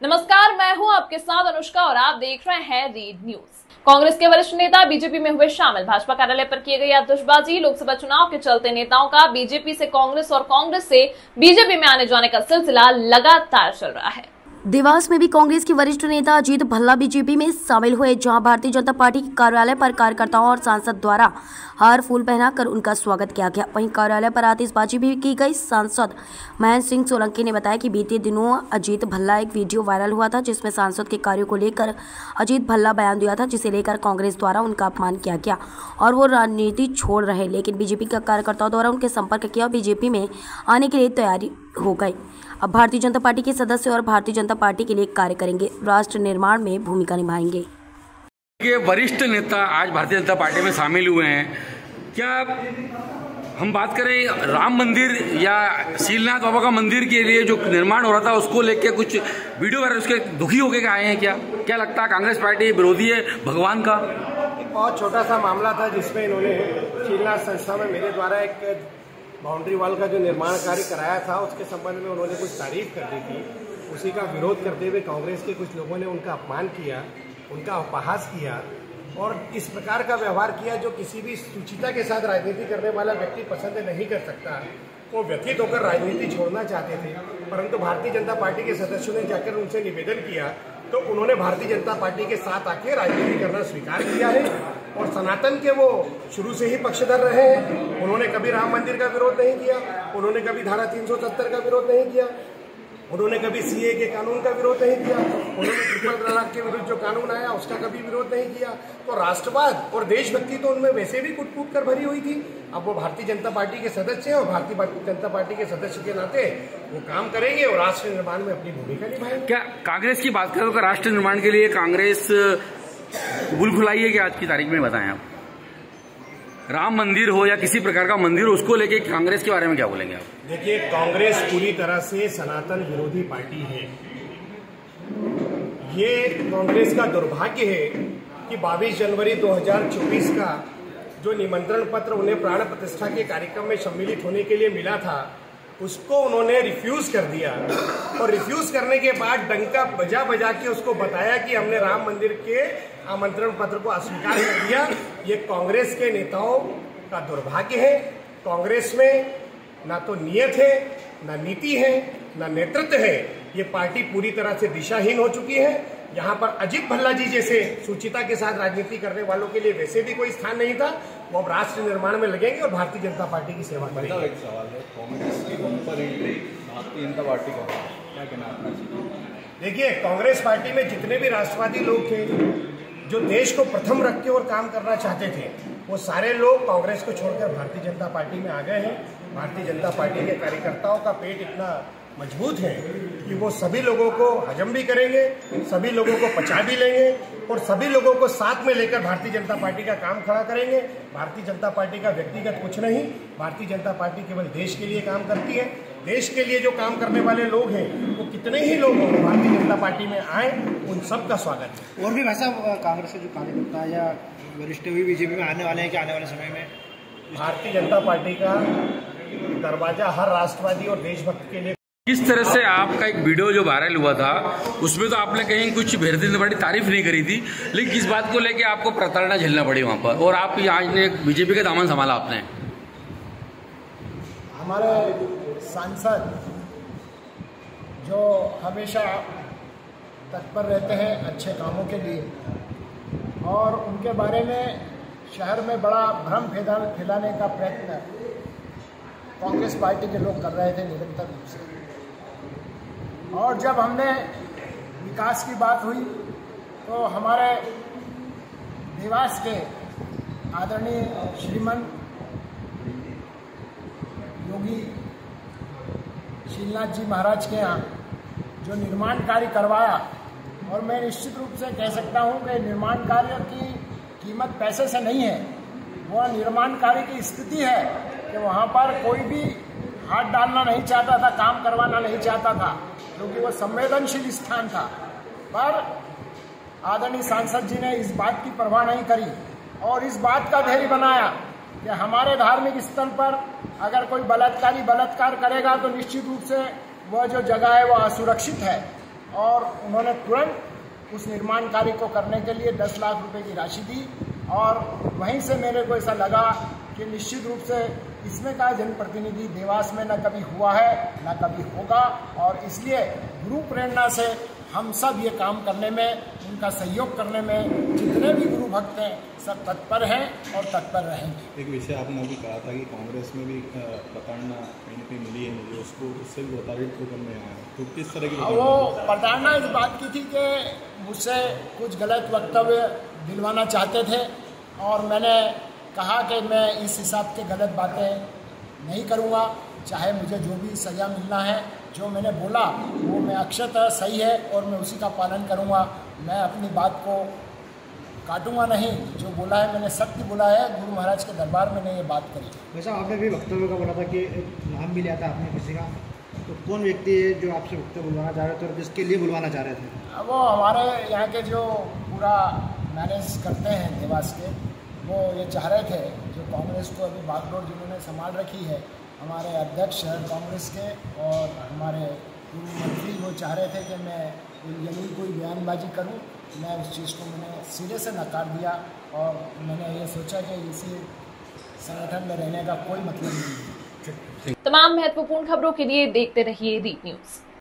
नमस्कार, मैं हूं आपके साथ अनुष्का और आप देख रहे हैं रीड न्यूज। कांग्रेस के वरिष्ठ नेता बीजेपी में हुए शामिल। भाजपा कार्यालय पर किए गए आतिशबाजी। लोकसभा चुनाव के चलते नेताओं का बीजेपी से कांग्रेस और कांग्रेस से बीजेपी में आने जाने का सिलसिला लगातार चल रहा है। देवास में भी कांग्रेस के वरिष्ठ नेता अजीत भल्ला बीजेपी में शामिल हुए, जहां भारतीय जनता पार्टी के कार्यालय पर कार्यकर्ताओं और सांसद द्वारा हार फूल पहनाकर उनका स्वागत किया गया। वहीं कार्यालय पर आतिशबाजी भी की गई। सांसद महेंद्र सिंह सोलंकी ने बताया कि बीते दिनों अजीत भल्ला एक वीडियो वायरल हुआ था, जिसमें सांसद के कार्यों को लेकर अजीत भल्ला बयान दिया था, जिसे लेकर कांग्रेस द्वारा उनका अपमान किया गया और वो राजनीति छोड़ रहे, लेकिन बीजेपी के कार्यकर्ताओं द्वारा उनके संपर्क किया और बीजेपी में आने के लिए तैयारी हो गई। अब भारतीय जनता पार्टी के सदस्य और भारतीय जनता पार्टी के लिए कार्य करेंगे, राष्ट्र निर्माण में भूमिका निभाएंगे। ये वरिष्ठ नेता आज भारतीय जनता पार्टी में शामिल हुए हैं। क्या हम बात करें राम मंदिर या शीलनाथ बाबा का मंदिर के लिए जो निर्माण हो रहा था उसको लेके कुछ वीडियो वगैरह उसके दुखी होकर आए हैं? क्या लगता है कांग्रेस पार्टी विरोधी है भगवान का? एक बहुत छोटा सा मामला था जिसमें इन्होंने शीलनाथ संस्था में मेरे द्वारा एक बाउंड्री वॉल का जो निर्माण कार्य कराया था उसके संबंध में उन्होंने कुछ तारीफ कर दी थी। उसी का विरोध करते हुए कांग्रेस के कुछ लोगों ने उनका अपमान किया, उनका उपहास किया और इस प्रकार का व्यवहार किया जो किसी भी सुचिता के साथ राजनीति करने वाला व्यक्ति पसंद नहीं कर सकता। वो व्यथित होकर राजनीति छोड़ना चाहते थे, परंतु भारतीय जनता पार्टी के सदस्यों ने जाकर उनसे निवेदन किया तो उन्होंने भारतीय जनता पार्टी के साथ आके राजनीति करना स्वीकार किया है और सनातन के वो शुरू से ही पक्षधर रहे हैं। उन्होंने कभी राम मंदिर का विरोध नहीं किया, उन्होंने कभी धारा 370 का विरोध नहीं किया, उन्होंने कभी सीए के कानून का विरोध नहीं किया, उन्होंने ट्रिपल तलाक के विरुद्ध जो कानून आया उसका कभी विरोध नहीं किया। तो राष्ट्रवाद और देशभक्ति तो उनमें वैसे भी कुट कुट कर भरी हुई थी। अब वो भारतीय जनता पार्टी के सदस्य हैं और भारतीय जनता पार्टी के सदस्य के नाते वो काम करेंगे और राष्ट्र निर्माण में अपनी भूमिका निभाएंगे। क्या कांग्रेस की बात करें तो राष्ट्र निर्माण के लिए कांग्रेस बुल फुलाई है कि आज की तारीख में बताएं आप? राम मंदिर हो या किसी प्रकार का मंदिर हो उसको लेके कांग्रेस के बारे में क्या बोलेंगे आप? देखिए, कांग्रेस पूरी तरह से सनातन विरोधी पार्टी है। ये कांग्रेस का दुर्भाग्य है कि 22 जनवरी 2024 का जो निमंत्रण पत्र उन्हें प्राण प्रतिष्ठा के कार्यक्रम में सम्मिलित होने के लिए मिला था उसको उन्होंने रिफ्यूज कर दिया और रिफ्यूज करने के बाद डंका बजा बजा के उसको बताया कि हमने राम मंदिर के आमंत्रण पत्र को अस्वीकार कर दिया। ये कांग्रेस के नेताओं का दुर्भाग्य है। कांग्रेस में ना तो नियत है, ना नीति है, ना नेतृत्व है। ये पार्टी पूरी तरह से दिशाहीन हो चुकी है। यहाँ पर अजीत भल्ला जी जैसे सुचिता के साथ राजनीति करने वालों के लिए वैसे भी कोई स्थान नहीं था। वो अब राष्ट्र निर्माण में लगेंगे और भारतीय जनता पार्टी की सेवा करेंगे। एक सवाल है, कांग्रेस की bumper entry Bharatiya Janata party का क्या कहना आपका? देखिए, कांग्रेस पार्टी में जितने भी राष्ट्रवादी लोग थे जो देश को प्रथम रख के और काम करना चाहते थे, वो सारे लोग कांग्रेस को छोड़कर भारतीय जनता पार्टी में आ गए हैं। भारतीय जनता पार्टी के कार्यकर्ताओं का पेट इतना मजबूत है कि वो सभी लोगों को हजम भी करेंगे, सभी लोगों को पचा भी लेंगे और सभी लोगों को साथ में लेकर भारतीय जनता पार्टी का काम खड़ा करेंगे। भारतीय जनता पार्टी का व्यक्तिगत कुछ नहीं, भारतीय जनता पार्टी केवल देश के लिए काम करती है। देश के लिए जो काम करने वाले लोग हैं वो कितने ही लोग हों, भारतीय जनता पार्टी में आए, उन सब का स्वागत है। और भी भाई साहब, कांग्रेस के जो कार्यकर्ता या वरिष्ठ भी बीजेपी में आने वाले हैं कि आने वाले समय में भारतीय जनता पार्टी का दरवाजा हर राष्ट्रवादी और देशभक्त के लिए। किस तरह से आपका एक वीडियो जो वायरल हुआ था उसमें तो आपने कहीं कुछ भारतीय जनता पार्टी तारीफ नहीं करी थी, लेकिन किस बात को लेके आपको प्रताड़ना झेलना पड़ी वहां पर और आप आज ने बीजेपी का दामन संभाला आपने? हमारे सांसद जो हमेशा तत्पर रहते हैं अच्छे कामों के लिए और उनके बारे में शहर में बड़ा भ्रम फैलाने का प्रयत्न कांग्रेस पार्टी के लोग कर रहे थे निरंतर रूप से। और जब हमने विकास की बात हुई तो हमारे देवास के आदरणीय श्रीमान योगी शीलनाथ जी महाराज के यहाँ जो निर्माण कार्य करवाया, और मैं निश्चित रूप से कह सकता हूँ कि निर्माण कार्य की कीमत पैसे से नहीं है, वह निर्माण कार्य की स्थिति है कि वहाँ पर कोई भी हाथ डालना नहीं चाहता था, काम करवाना नहीं चाहता था, क्योंकि वो संवेदनशील स्थान था। पर आदरणीय सांसद जी ने इस बात की परवाह नहीं करी और इस बात का धैर्य बनाया कि हमारे धार्मिक स्थल पर अगर कोई बलात्कारी बलात्कार करेगा तो निश्चित रूप से वह जो जगह है वह असुरक्षित है और उन्होंने तुरंत उस निर्माण कार्य को करने के लिए 10 लाख रुपए की राशि दी। और वहीं से मेरे को ऐसा लगा कि निश्चित रूप से इसमें का जनप्रतिनिधि देवास में न कभी हुआ है न कभी होगा, और इसलिए गुरु प्रेरणा से हम सब ये काम करने में, उनका सहयोग करने में जितने भी गुरु भक्त हैं सब तत्पर हैं और तत्पर रहेंगे। एक विषय आपने अभी कहा था कि कांग्रेस में भी प्रताड़ना कहीं न कहीं मिली है, मुझे उसको उससे भी प्रताड़ित होकर में आया, तो किस तरह की वो प्रताड़ना इस बात की थी कि मुझसे कुछ गलत वक्तव्य दिलवाना चाहते थे, और मैंने कहा कि मैं इस हिसाब के गलत बातें नहीं करूँगा, चाहे मुझे जो भी सज़ा मिलना है। जो मैंने बोला वो मैं अक्षरतः सही है और मैं उसी का पालन करूँगा। मैं अपनी बात को काटूंगा नहीं, जो बोला है मैंने सत्य बोला है, गुरु महाराज के दरबार में नहीं ये बात करी। वैसा आपने भी वक्तव्य का बोला था कि नाम भी लिया था आपने किसी का, तो कौन व्यक्ति है जो आपसे वक्तव्य बुलवाना चाह रहे थे और जिसके लिए बुलवाना चाह रहे थे? वो हमारे यहाँ के जो पूरा मैनेज करते हैं देवास के, वो ये चाह रहे थे, जो कांग्रेस को अभी बागडोर जिन्होंने संभाल रखी है, हमारे अध्यक्ष कांग्रेस के और हमारे मंत्री, वो चाह रहे थे कि मैं यानी कोई बयानबाजी करूं। मैं उस चीज़ को मैंने सिरे से नकार दिया और मैंने ये सोचा कि इसी संगठन में रहने का कोई मतलब नहीं है। तमाम महत्वपूर्ण खबरों के लिए देखते रहिए दीप न्यूज़।